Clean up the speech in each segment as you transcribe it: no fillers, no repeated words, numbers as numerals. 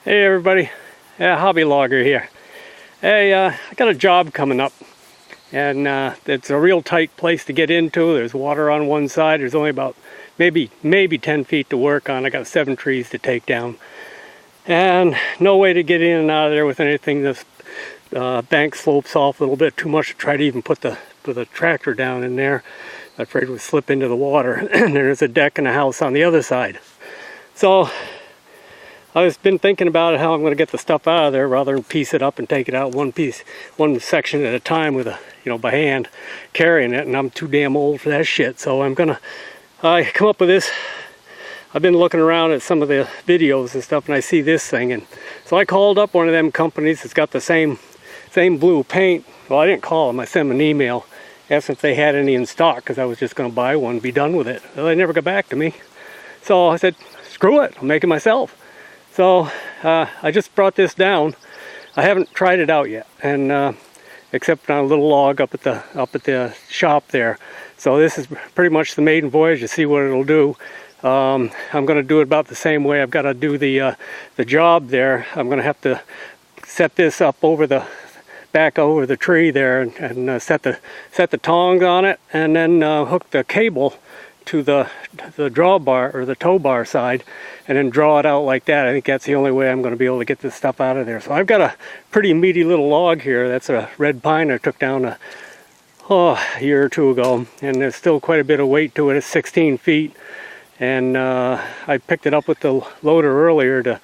Hey everybody, Hbbyloggr here. Hey, I got a job coming up, and it's a real tight place to get into. There's water on one side. There's only about maybe 10 feet to work on. I got 7 trees to take down, and no way to get in and out of there with anything. This bank slopes off a little bit too much to try to even put the tractor down in there. I'm afraid it would slip into the water. And there's a deck and a house on the other side. So I've been thinking about how I'm going to get the stuff out of there rather than piece it up and take it out one section at a time with by hand carrying it, and I'm too damn old for that shit. So I'm gonna come up with this. I've been looking around at some of the videos and stuff, and I see this thing, and so I called up one of them companies that's got the same blue paint. Well, I didn't call them. I sent them an email, asked if they had any in stock, because I was just going to buy one and be done with it. Well, they never got back to me. So I said, screw it, I'll make it myself. So I just brought this down. I haven't tried it out yet, and except on a little log up at the shop there. So this is pretty much the maiden voyage to see what it'll do. I'm going to do it about the same way. I've got to do the job there. I'm going to have to set this up back over the tree there, and set the tongs on it, and then hook the cable to the drawbar or the tow bar side, and then draw it out like that. I think that's the only way I'm going to be able to get this stuff out of there. So I've got a pretty meaty little log here. That's a red pine I took down a year or two ago, and there's still quite a bit of weight to it. It's 16 feet, and I picked it up with the loader earlier to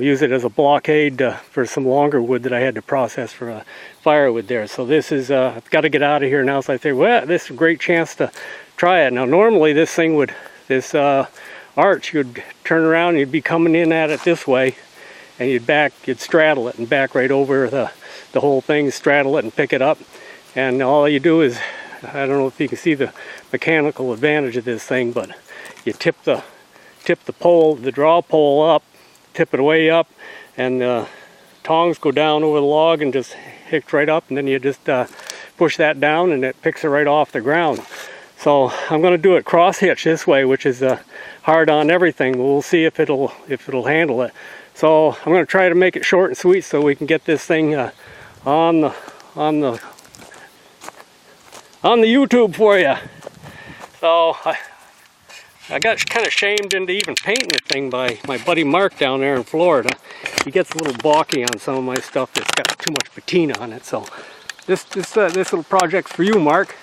use it as a blockade for some longer wood that I had to process for firewood there. So this is I've got to get out of here now. So I think, well, this is a great chance to try it. Now normally this arch, you'd turn around and you'd be coming in at it this way, and you'd straddle it and back right over the whole thing, straddle it and pick it up. And all you do is, I don't know if you can see the mechanical advantage of this thing, but you tip the pole, the draw pole up, tip it way up, and the tongs go down over the log and just hick right up, and then you just push that down and it picks it right off the ground. So I'm going to do it cross hitch this way, which is hard on everything. We'll see if it'll handle it. So I'm going to try to make it short and sweet so we can get this thing on the YouTube for you. So I got kind of shamed into even painting the thing by my buddy Mark down there in Florida. He gets a little balky on some of my stuff that's got too much patina on it. So this little project's for you, Mark,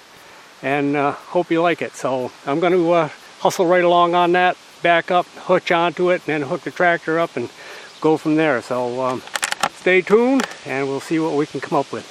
and hope you like it. So I'm going to hustle right along on that, back up, hook onto it, and then hook the tractor up and go from there. So stay tuned, and we'll see what we can come up with.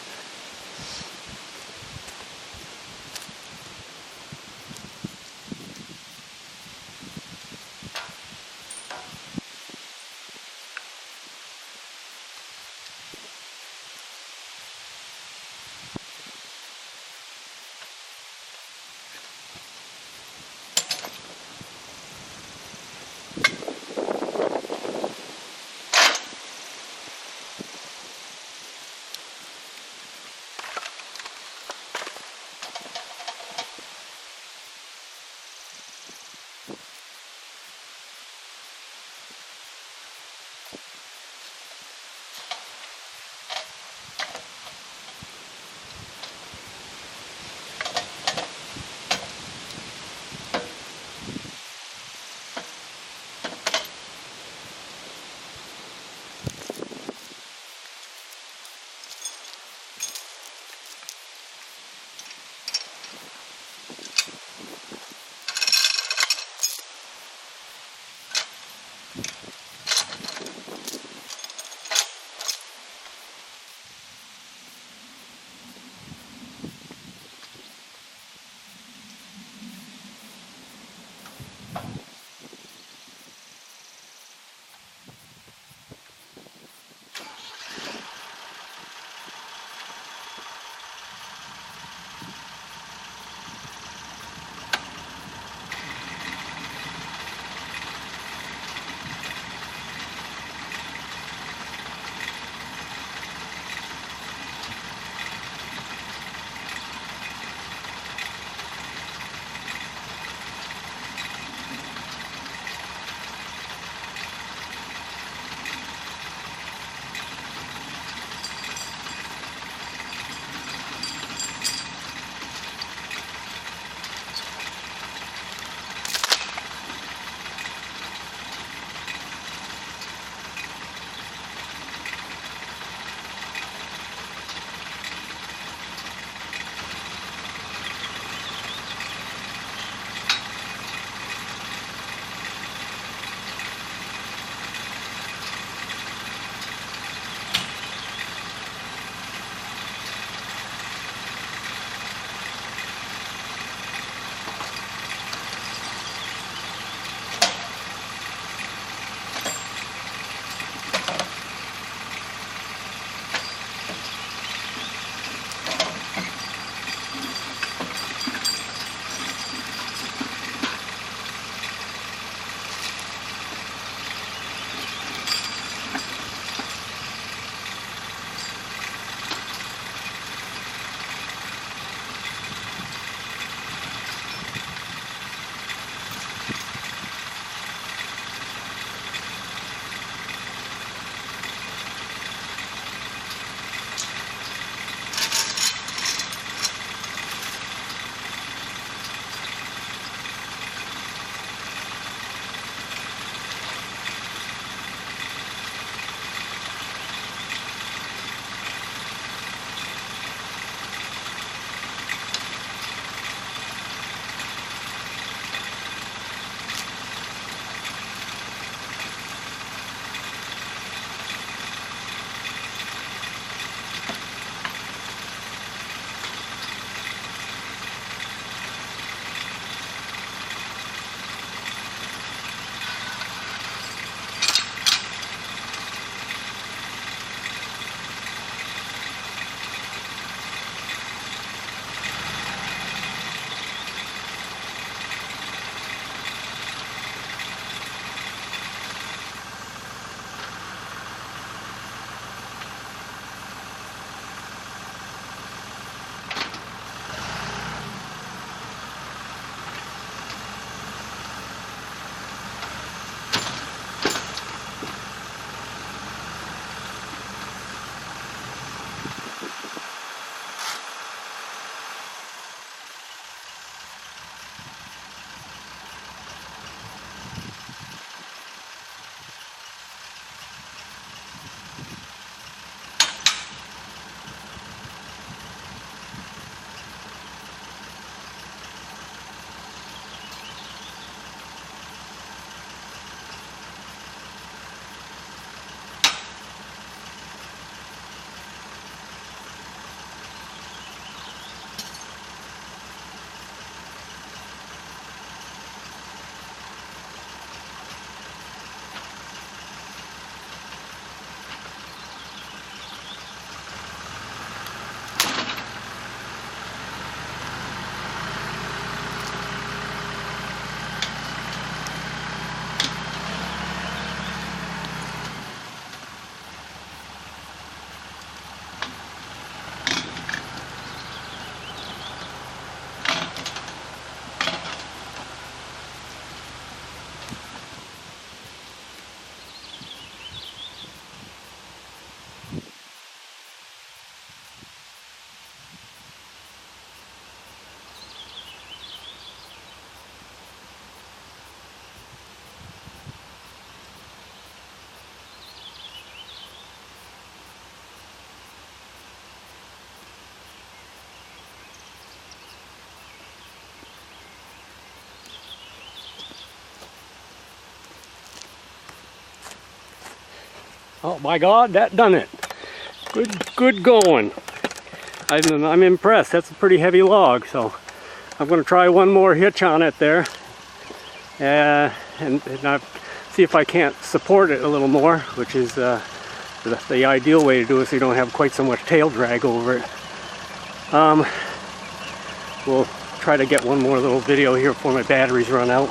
Oh my God, that done it. Good going. I'm impressed. That's a pretty heavy log, so I'm going to try one more hitch on it there, and see if I can't support it a little more, which is the ideal way to do it, so you don't have quite so much tail drag over it. We'll try to get one more little video here before my batteries run out.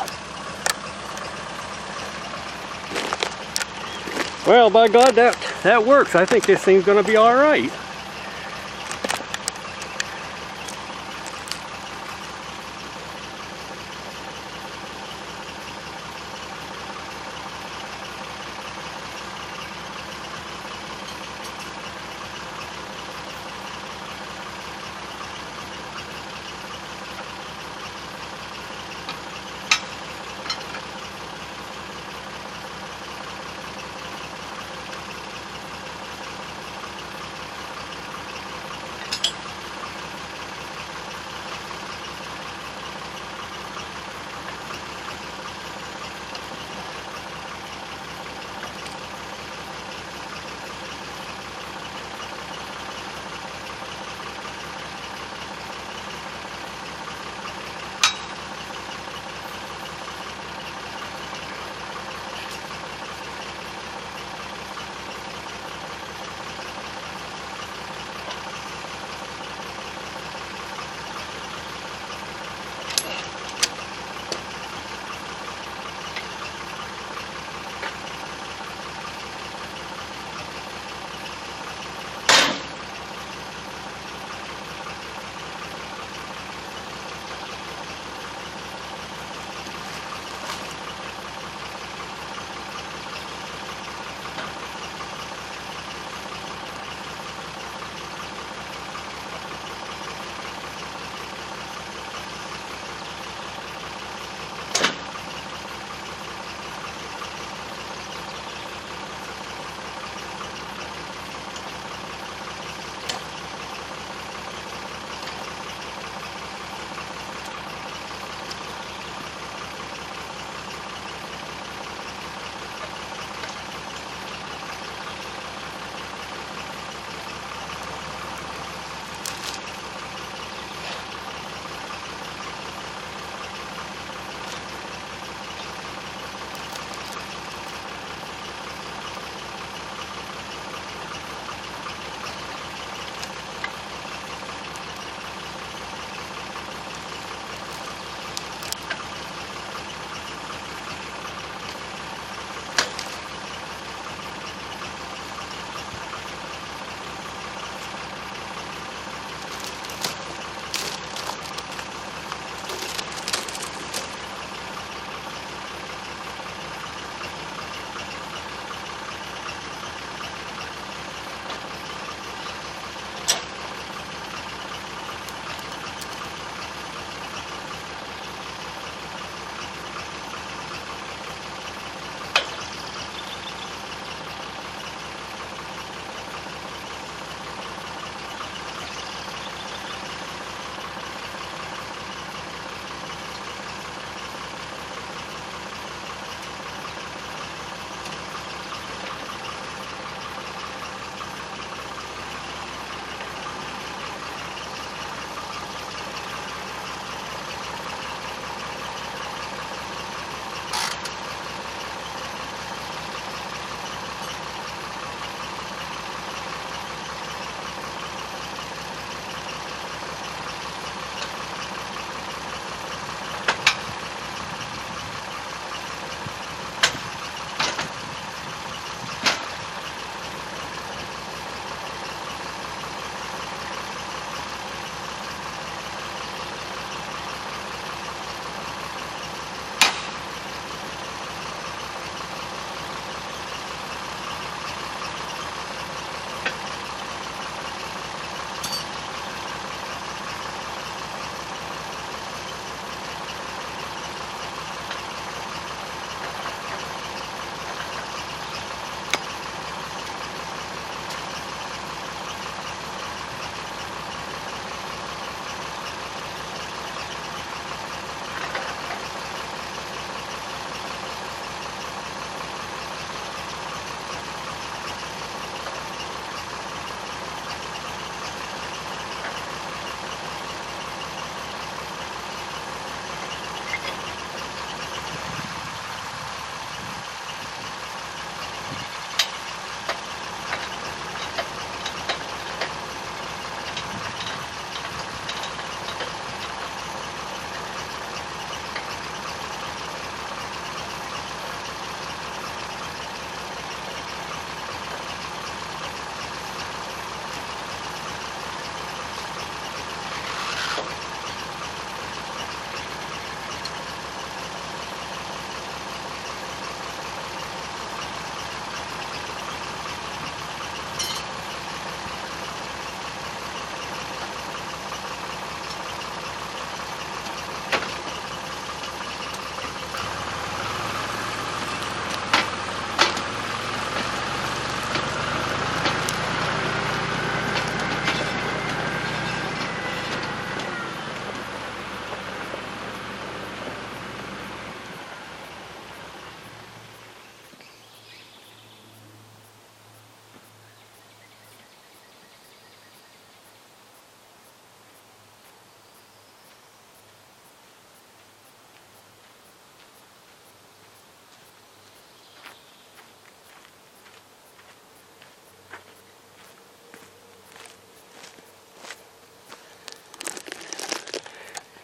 Well, by God, that works. I think this thing's going to be all right.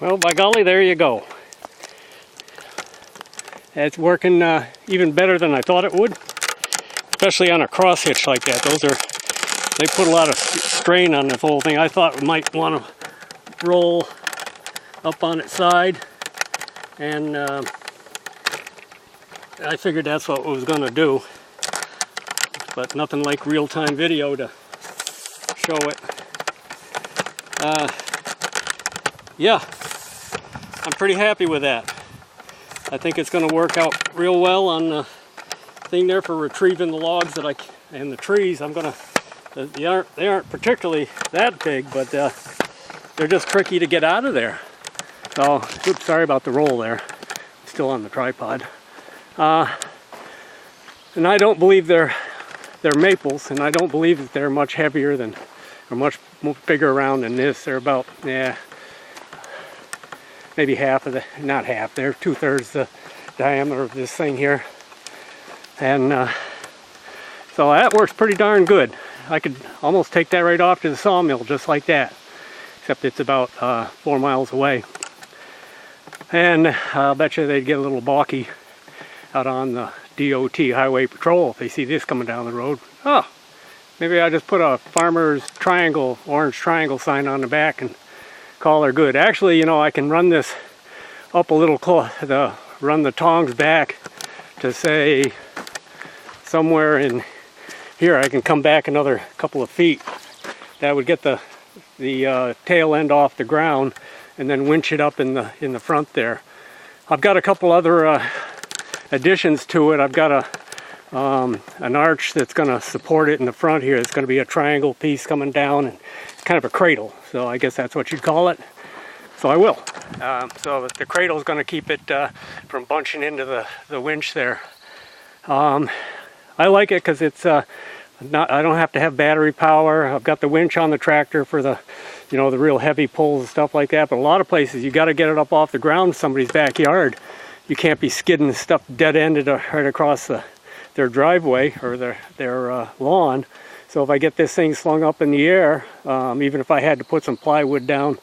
Well, by golly, there you go. It's working even better than I thought it would, especially on a cross hitch like that. They put a lot of strain on this whole thing. I thought we might want to roll up on its side, and I figured that's what it was going to do, but nothing like real-time video to show it. Yeah, I'm pretty happy with that. I think it's going to work out real well on the thing there for retrieving the logs and the trees. They aren't particularly that big, but they're just tricky to get out of there. So, oops, sorry about the roll there. Still on the tripod. And I don't believe they're maples, and I don't believe that they're much heavier than, or much bigger around than this. They're about, maybe half of not half, they're 2/3 the diameter of this thing here. And so that works pretty darn good. I could almost take that right off to the sawmill just like that, except it's about 4 miles away. And I'll bet you they'd get a little balky out on the DOT highway patrol if they see this coming down the road. Oh, maybe I just put a farmer's triangle, orange triangle sign on the back and call her good. Actually, you know, I can run this up a little run the tongs back to say somewhere in here. I can come back another couple of feet. That would get the tail end off the ground, and then winch it up in the front there. I've got a couple other additions to it. I've got an arch that's going to support it in the front here. It's going to be a triangle piece coming down, and kind of a cradle. So I guess that's what you'd call it. So I will. So the cradle is going to keep it from bunching into the winch there. I like it because it's I don't have to have battery power. I've got the winch on the tractor for the real heavy pulls and stuff like that. But a lot of places you got to get it up off the ground in somebody's backyard. You can't be skidding stuff dead-ended right across their driveway or their lawn. So if I get this thing slung up in the air, even if I had to put some plywood down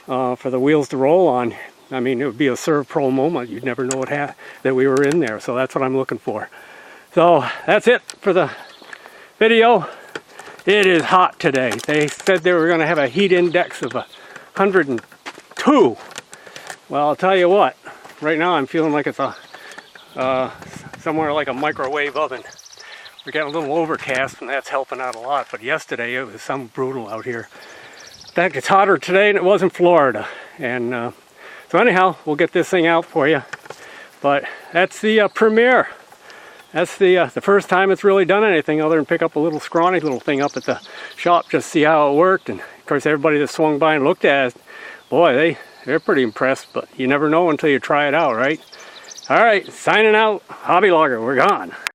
for the wheels to roll on, I mean, it would be a serve-pro moment. You'd never know that we were in there. So that's what I'm looking for. So that's it for the video. It is hot today. They said they were going to have a heat index of 102. Well, I'll tell you what. Right now I'm feeling like it's somewhere like a microwave oven. We're getting a little overcast, and that's helping out a lot. But yesterday it was some brutal out here. In fact, it's hotter today than it was in Florida. And so anyhow, we'll get this thing out for you. But that's the premiere. That's the first time it's really done anything other than pick up a little scrawny little thing up at the shop, just see how it worked. And of course, everybody that swung by and looked at it, boy, they're pretty impressed. But you never know until you try it out, right? All right, signing out. Hbbyloggr, we're gone.